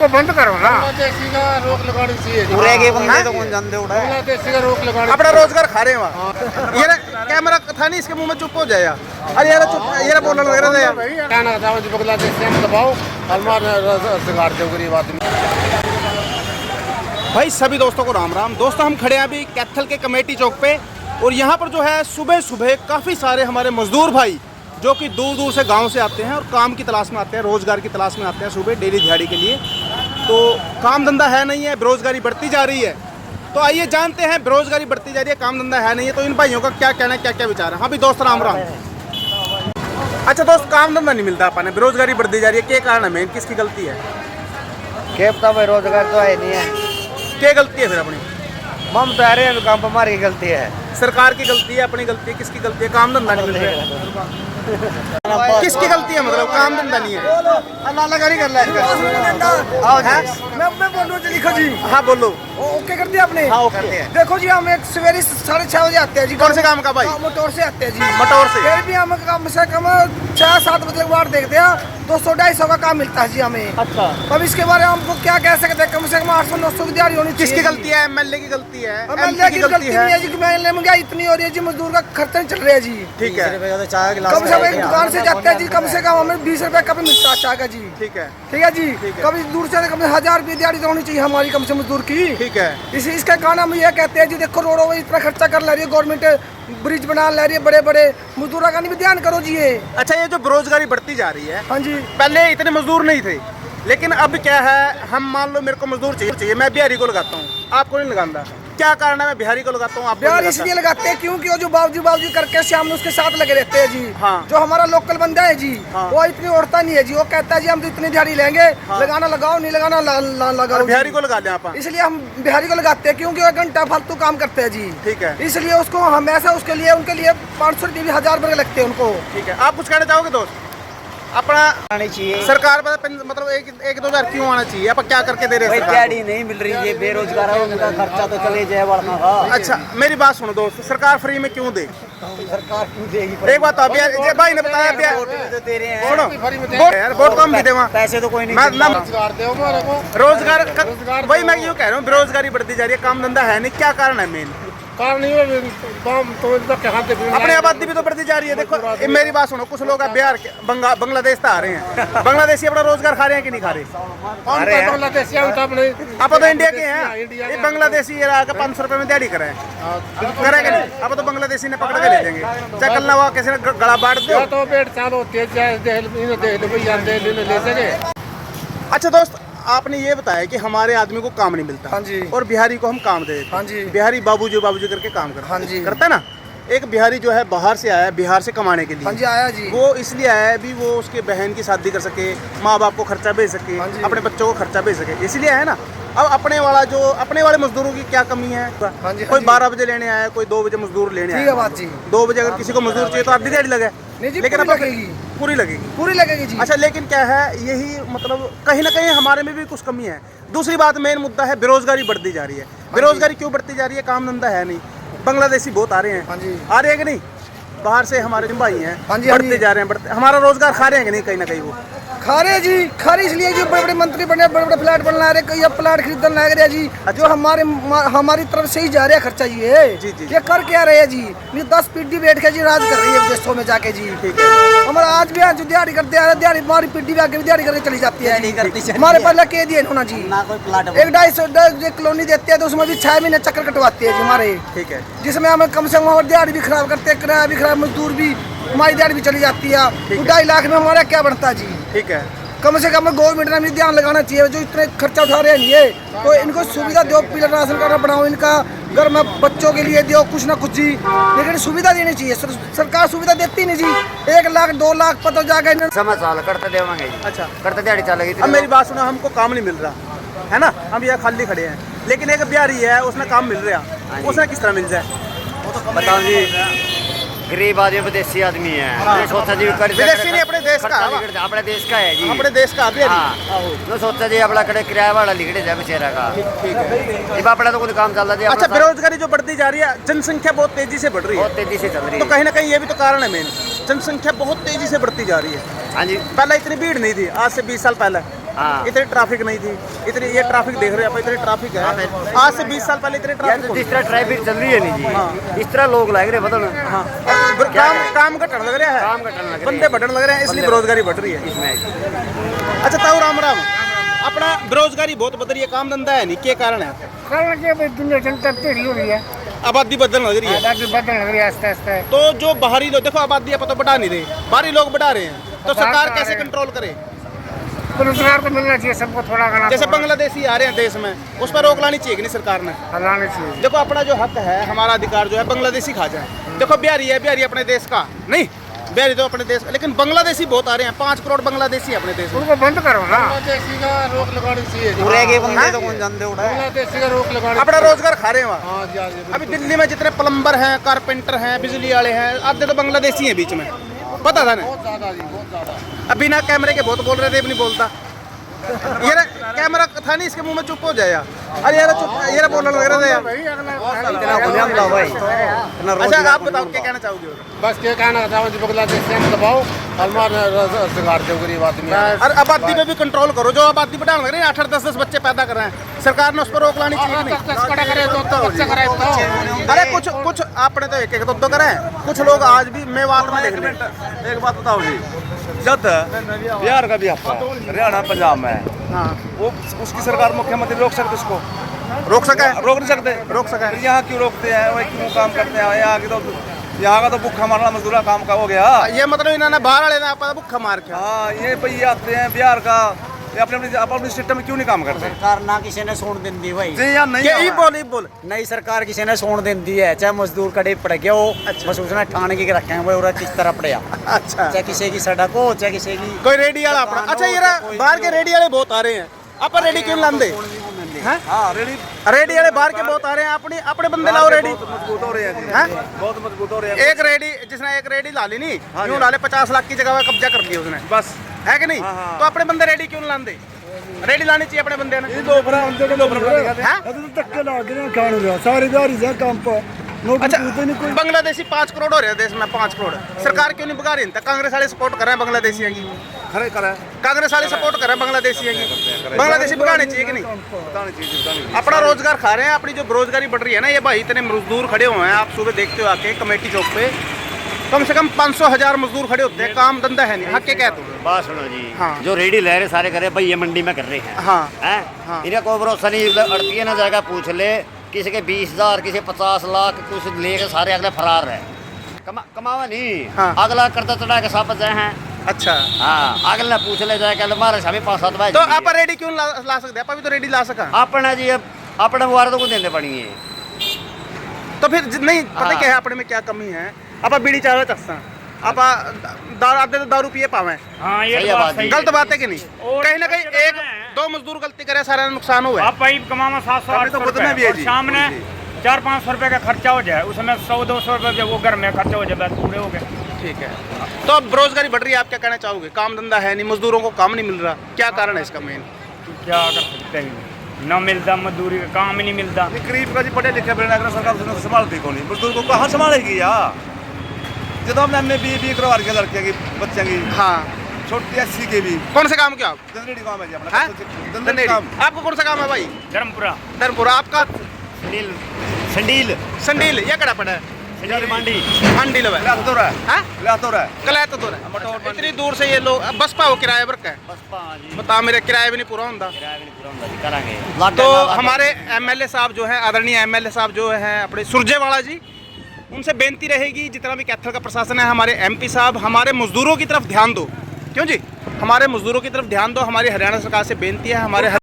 तो बंद करो ना। बांग्लादेशी का रोक लगानी चाहिए। पूरे के बंदे तो कौन जानते उड़ा बांग्लादेशी का रोक लगानी अपना रोजगार खा रहे हैं वहाँ। ये ना कैमरा था नहीं, इसके मुंह में चुप हो जाए यार। अरे यार चुप, ये बोलने लग रहा था यार। क्या ना था बांग्लादेशी हम दबाओ हमारे रोजगार दो गरीब आदमी। भाई सभी दोस्तों को राम राम। दोस्तों हम खड़े हैं अभी कैथल के कमेटी चौक पे, और यहाँ पर जो है सुबह सुबह काफ़ी सारे हमारे मजदूर भाई जो कि दूर दूर से गांव से आते हैं और काम की तलाश में आते हैं, रोज़गार की तलाश में आते हैं सुबह डेली दिहाड़ी के लिए। तो काम धंधा है नहीं है, बेरोज़गारी बढ़ती जा रही है। तो आइए जानते हैं, बेरोज़गारी बढ़ती जा रही है, काम धंधा है नहीं है, तो इन भाइयों का क्या कहना है, क्या क्या विचार है। हाँ भी दोस्त राम राम। अच्छा दोस्त, काम धंधा नहीं मिलता अपने, बेरोज़गारी बढ़ती जा रही है, क्या कारण है, मेन किसकी गलती है? क्या पता भाई, रोजगार तो है नहीं है। क्या गलती है फिर अपनी? हम तो आ रहे हैं, काम पर हमारी गलती है। सरकार की गलती है, अपनी गलती है, किसकी गलती है? काम धंधा नहीं मिल रहा है। किसकी गलती है, मतलब काम धंधा नहीं है? नालागारी कर रहा है। मैं बोल रहा हूँ, लिखो जी। हाँ बोलो। ओके कर दिया आपने? हाँ ओके। देखो जी, हम एक सवेरे 6:30 बजे आते हैं जी। कौन से काम का भाई? मोटोर से आते हैं जी। मटौर से? फिर भी हम कम से कम 6-7 बजे के बाद देखते हैं 200-250 का काम मिलता है जी हमें। अच्छा। अब इसके बारे में हमको क्या कह सकते हैं? कम से कम 800-900 की दिहाड़ी होनी चाहिए। किसकी गलती है? एमएलए की गलती है, एमएलए की गलती नहीं है जी। एमएलए में क्या इतनी हो रही है जी, मजदूर का खर्चा नहीं चल रहा है जी। ठीक है। कम से कम एक दुकान से जाते हैं जी, कम से कम हमें 20 रुपए का भी मिलता है चाय का जी। ठीक है। ठीक है जी। ठीक है। कभी दूर से कम से 1000 रुपये दिहाड़ी तो होनी चाहिए हमारी कम से मजदूर की। ठीक है। इसके कारण हम ये कहते हैं जी, देखो रोडों में इतना खर्चा कर ले रही है गवर्नमेंट, ब्रिज बना ले रही है बड़े बड़े, मजदूरों का नहीं भी ध्यान करो जी ये। अच्छा, ये जो बेरोजगारी बढ़ती जा रही है, हाँ जी। पहले इतने मजदूर नहीं थे, लेकिन अब क्या है, हम मान लो मेरे को मजदूर चाहिए, मैं बिहारी को लगाता हूँ, आपको नहीं लगाता। क्या कारण है मैं बिहारी को लगाता हूँ, आप बिहार इसलिए लगाते हैं क्योंकि वो जो बावजू करके शाम में उसके साथ लगे रहते हैं जी। हाँ। जो हमारा लोकल बंदा है जी, हाँ। वो इतनी उड़ता नहीं है जी। वो कहता है जी हम तो इतनी दिहाड़ी लेंगे। हाँ। लगाना लगाओ, नहीं लगाना लगाओ। बिहारी को लगा लें आप? इसलिए हम बिहारी को लगाते हैं क्योंकि वो घंटा फालतू काम करते हैं जी। ठीक है। इसलिए उसको हमेशा उसके लिए उनके लिए 500 रुपये भी 1000 रुपये लगते हैं उनको। ठीक है। आप कुछ कहना चाहोगे दोस्त? अपना आनी चाहिए सरकार मतलब 1-2 हज़ार क्यों आना चाहिए? आप क्या करके दे रहे हैं? दिहाड़ी नहीं मिल रही है, बेरोजगार है, उनका खर्चा तो चले जाए बढ़ना का। अच्छा मेरी बात सुनो दोस्त, सरकार फ्री में क्यों दे? सरकार क्यों देगी? एक बात तो अभी भाई ने बताया, दे रहे हैं। सुनो यार, वोट कम भी दे वहाँ, पैसे तो कोई नहीं। रोजगार दो हमारे को। रोजगार वही मैं यूँ कह रहा हूँ, बेरोजगारी बढ़ती जा रही है, काम धंधा है नहीं, क्या कारण है मेन? कारण नहीं है काम तो कहाँ से अपने आबादी भी तो बढ़ती जा रही है। देखो मेरी बात सुनो, कुछ लोग बिहार के बांग्लादेश से आ रहे हैं, बांग्लादेशी अपना रोजगार खा रहे हैं कि नहीं खा रहे? बांग्लादेशी हम तो अपने आप तो इंडिया के हैं, ये बांग्लादेशी ये आकर 500 रुपये में दिहाड़ी कराए, करेंगे नहीं? अब तो बांग्लादेशी ने पकड़ के ले जाएंगे, चाहे कल ना हुआ किसी ने गला बांट दो तो पेट चालो तेज ले सके। अच्छा दोस्त, आपने ये बताया कि हमारे आदमी को काम नहीं मिलता। हाँ जी। और बिहारी को हम काम दे देते। हाँ जी। बिहारी बाबूजी करके काम करता है। हाँ जी। करता है ना। एक बिहारी जो है बाहर से आया है, बिहार से कमाने के लिए। हाँ जी, आया जी। वो इसलिए आया है भी वो उसके बहन की शादी कर सके, माँ बाप को खर्चा भेज सके, हाँ जी। अपने बच्चों को खर्चा भेज सके, इसलिए है ना। अब अपने वाले मजदूरों की क्या कमी है? हाँ जी। कोई 12 बजे लेने आया, कोई 2 बजे मजदूर लेने आया। ठीक है बात जी। 2 बजे अगर किसी को मजदूर चाहिए तो आधी दिहाड़ी लगे, नहीं जी, लेकिन पूरी अब लगेगी। पूरी लगेगी जी। अच्छा, लेकिन क्या है, यही मतलब कहीं ना कहीं हमारे में भी कुछ कमी है। दूसरी बात, मेन मुद्दा है बेरोजगारी बढ़ती जा रही है। बेरोजगारी क्यों बढ़ती जा रही है? काम धंधा है नहीं, बांग्लादेशी बहुत आ रहे हैं। हाँ जी। आ रहे हैं कि नहीं? बाहर से हमारे जो भाई हैं, हाँ जी, हाँ बढ़ते जी। जा रहे हैं, हमारा रोजगार खा रहे हैं कि नहीं कहीं ना कहीं? वो खा रहे जी, खा रहे इसलिए जी बड़े बड़े मंत्री बने, बड़े बड़े फ्लैट बना रहे, कई प्लाट खरीदने लग रहे जी। जो हमारी तरफ से ही जा रहे हैं खर्चा जी है। जी, जी। ये कर क्या रहे हैं जी? नहीं 10 पीढ़ी बैठ के जी राज कर रही है विदेशों में जाके जी। ठीक है। हमारा आज भी जो दिहाड़ी करते हैं, दिहाड़ी हमारी पीढ़ी भी आगे भी दिहाड़ी करके चली जाती है जी। हमारे पहले कह दिए इन्होंने जी, ना कोई प्लाट 1-250 कॉलोनी देते हैं तो उसमें भी 6 महीने चक्कर कटवाते हैं जी हमारे। ठीक है। जिसमें हमें कम से कम हमारी दिहाड़ी भी खराब करते हैं, किराया भी खराब, मजदूर भी, हमारी दिहाड़ी भी चली जाती है। 2.5 लाख में हमारा क्या बनता जी? ठीक है। कम से कम गवर्नमेंट ने भी ध्यान लगाना चाहिए, जो इतने खर्चा उठा रहे हैं ये, तो इनको सुविधा दो, पीलर राशन कार्ड बनाओ, इनका घर में बच्चों के लिए दो कुछ ना कुछ जी, लेकिन सुविधा देनी चाहिए। सरकार सुविधा देती नहीं जी। 1 लाख 2 लाख पता जाकर समय साल करते देवांगे। अच्छा, करते दिहाड़ी चलेगी। अब मेरी बात सुनो, हमको काम नहीं मिल रहा है ना, हम यहाँ खाली खड़े हैं, लेकिन एक बिहारी है उसमें काम मिल रहा, उसने किस तरह मिल जाए? बताओ जी, गरीब आदमी विदेशी आदमी है, सोचा जी कर विदेशी नहीं, अपने देश का, अपने देश का है जी, अपने देश का बिहारी। हाँ, सोचा जी अपना कड़े किराया वाला लिखड़े जाए बेचारा का। ठीक है। ये अपना तो कोई काम चल रहा है। अच्छा, बेरोजगारी जो बढ़ती जा रही है, जनसंख्या बहुत तेजी से बढ़ रही है, बहुत तेजी से चल रही तो है। कहीं ना कहीं ये भी तो कारण है मेन, जनसंख्या बहुत तेजी से बढ़ती जा रही है। हाँ जी। पहले इतनी भीड़ नहीं थी, आज से 20 साल पहले हाँ। इतनी ट्रैफिक नहीं थी, इतनी ये ट्रैफिक देख रहे हो आप, इतनी ट्रैफिक है। आज से 20 साल पहले इतनी ट्रैफिक जिस तरह ट्रैफिक चल रही है नहीं जी, इस तरह लोग लग रहे बदल काम घटन लग रहा है, काम घटन लग रहे बंदे बढ़न लग रहे हैं, इसलिए बेरोजगारी बढ़ रही है। इसमें अच्छा ताऊ राम राम, अपना बेरोजगारी बहुत बढ़ रही है, काम धंधा है नहीं, क्या कारण है? कारण क्या भाई दुनिया जनता टेढ़ी हो रही है, आबादी बदलने लग रही है, आबादी बदलने लग रही है आस्ते आस्ते। तो जो बाहरी लोग, देखो आबादी आप तो बढ़ा नहीं रहे, बाहरी लोग बढ़ा रहे हैं, तो सरकार कैसे कंट्रोल करे? रोजगार तो मिलना चाहिए सबको, थोड़ा घना जैसे बांग्लादेशी आ रहे हैं देश में, उस पर रोक लानी चाहिए कि नहीं सरकार ने? लाना चाहिए। देखो अपना जो हक है, हमारा अधिकार जो है, बांग्लादेशी खा जाए। देखो बिहारी है, बिहारी अपने देश का नहीं, बिहारी तो अपने देश, लेकिन बांग्लादेशी बहुत आ रहे हैं, 5 करोड़ बांग्लादेशी अपने देश में। उनको बंद करो ना, बांग्लादेशी का रोक लगानी चाहिए जी। बांग्लादेशी का रोक लगानी अपना रोजगार खा रहे हैं वहाँ। हाँ जी, हाँ जी, अभी दिल्ली में जितने प्लम्बर हैं, कारपेंटर हैं, बिजली वाले हैं, आधे तो बांग्लादेशी हैं बीच में, पता था ना? बहुत ज्यादा जी, बहुत ज्यादा। अब बिना कैमरे के बहुत बोल रहे थे, अब नहीं बोलता। ये ना, कैमरा था नहीं, इसके मुंह में चुप हो जाएगा। अरे यार चुप, ये बोलने लग रहे थे यार। अच्छा आप बताओ क्या कहना चाहोगे? बस क्या कहना था जी, बांग्लादेश से हम दबाओ हमारे रोजगार दो गरीब आदमी। और आबादी पे भी कंट्रोल करो, जो आबादी बढ़ाने लग रहे हैं, 8-10 बच्चे पैदा कर रहे हैं, सरकार ने उस पर रोक लानी चाहिए कि नहीं? अरे कुछ आपने तो एक दो करे, कुछ लोग आज भी मेवात में देख रहे हैं। एक बात बताओ जी, जब बिहार का भी हफ्ता हरियाणा पंजाब में है, हाँ वो उसकी सरकार मुख्यमंत्री रोक सकते उसको? रोक सके, रोक नहीं सकते। रोक सके। फिर यहाँ क्यों रोकते हैं, वही क्यों काम करते हैं? यहाँ का तो भूखा मारना मजदूरा काम का हो गया। ये मतलब इन्होंने बाहर वाले ना पता भूखा मार के। हाँ, ये भैया आते हैं बिहार का, ये अपने सिस्टम में क्यों नहीं काम करते? सरकार ना किसी ने सोन दिन दी भाई, जी या नहीं? ये बोल नई सरकार किसी ने सोन दिन दी है, चाहे मजदूर कड़े पड़ गया हो, बस उसने ठान के रखे हैं वो किस तरह पड़ेगा। अच्छा, चाहे किसी की सड़क हो, चाहे किसी की कोई रेडी वाला अपना। अच्छा ये बाहर के रेडी वाले बहुत आ रहे हैं, आप रेडी क्यों लाते? हाँ, रेडी वाले बाहर के बहुत आ रहे हैं, अपने बंदे लाओ रेडी। मजबूत हो रहे हैं जी, हैं? बहुत मजबूत हो रहे हैं। एक रेडी, जिसने एक रेडी ला ली नहीं, यूं ला ले 50 लाख की जगह पे कब्जा कर लिया उसने, बस है कि नहीं? हाँ, हाँ। तो अपने बंदे रेडी क्यों लाते? रेडी लानी चाहिए अपने बंदे ने। हैं? धक्के ला के खाने लगा सारे बिहारी से काम पर नौकरी अच्छा, पूछते नहीं कोई। बांग्लादेशी 5 करोड़ हो रहे हैं देश में, 5 करोड़। सरकार क्यों नहीं भगा रही? कांग्रेस वाले सपोर्ट कर रहे हैं बांग्लादेशियों की, खरे करा कांग्रेस वाले सपोर्ट कर रहे हैं बांग्लादेशियों की। बांग्लादेशी भगाने चाहिए कि नहीं? बतानी चाहिए। अपना रोजगार खा रहे हैं, अपनी जो बेरोजगारी बढ़ रही है ना, ये भाई इतने मजदूर खड़े हुए हैं, आप सुबह देखते हो आके कमेटी चौक पे, कम से कम 500,000 मजदूर खड़े होते हैं, काम धंधा है नहीं। हक के कहते हो? बात सुनो जी, हाँ। जो रेडी ले रहे सारे करे भाई, ये मंडी में कर रहे हैं, हाँ हैं? हाँ। इन्हें कोई भरोसा नहीं, अड़ती ना जाएगा, पूछ ले, किसी के 20,000, किसी 50 लाख, कुछ लेके सारे अगले फरार है, कमावा नहीं। हाँ। अगला करता चढ़ा के सापत जाए हैं। अच्छा, हाँ, अगला पूछ ले जाए कल हमारे सभी 5-7 भाई। तो आप रेडी क्यों ला सकते हैं? आप भी तो रेडी ला सका। अपना जी अब अपने मुबारक को देने पड़ेंगे। तो फिर नहीं पता हाँ। क्या है अपने में क्या कमी है? आप बीड़ी चाहे चखसा, आप आधे तो दारू पिए पावे, हाँ ये सही तो बात बात सही गलत बात है कि नहीं? और कहीं ना कहीं एक दो मजदूर गलती करे, सारा नुकसान हुआ है। आप भाई कमावा 700-800 खुद में भी है जी। शाम ने 400-500 रुपए का खर्चा हो जाए, उसमें 100-200 रुपए वो घर में खर्चा हो जाए, बस पूरे हो गए। ठीक है, तो अब बेरोजगारी बढ़ रही है, आप क्या कहना चाहोगे? काम धंधा है नहीं, मजदूरों को काम नहीं मिल रहा, क्या कारण है इसका मेन? क्या कर सकते हैं, न मिलता मजदूरी का काम ही नहीं मिलता। गरीब का जी पढ़े लिखे बिना सरकार उसने संभालती कौन नहीं, मजदूर को कहाँ संभालेगी यार? जब हमने हमने बी करवा के लड़कियों की, बच्चों की, हाँ, छोटी 80 के भी। कौन से काम क्या आप? दंदेड़ी काम है जी अपना। हैं? दंदेड़ी काम। आपको कौन सा काम है भाई? धर्मपुरा धर्मपुरा। आपका संडील संडील या कड़ा पड़ा है? संडील मंडी मंडी लवे लात तो रहा है, हाँ? लात तो रहा है। कलैत तो है। इतनी दूर से ये लोग बस पाओ किराया भर का है? बस जी, बता, मेरे किराया भी नहीं पूरा होता। किराया भी नहीं पूरा होता जी, करांगे। तो हमारे एमएलए साहब जो हैं, आदरणीय एमएलए साहब जो हैं अपने सुरजेवाला जी, उनसे बेनती रहेगी, जितना भी कैथल का प्रशासन है, हमारे एमपी साहब, हमारे मजदूरों की तरफ ध्यान दो। क्यों जी? हमारे मजदूरों की तरफ ध्यान दो। हमारी हरियाणा सरकार से बेनती है, हमारे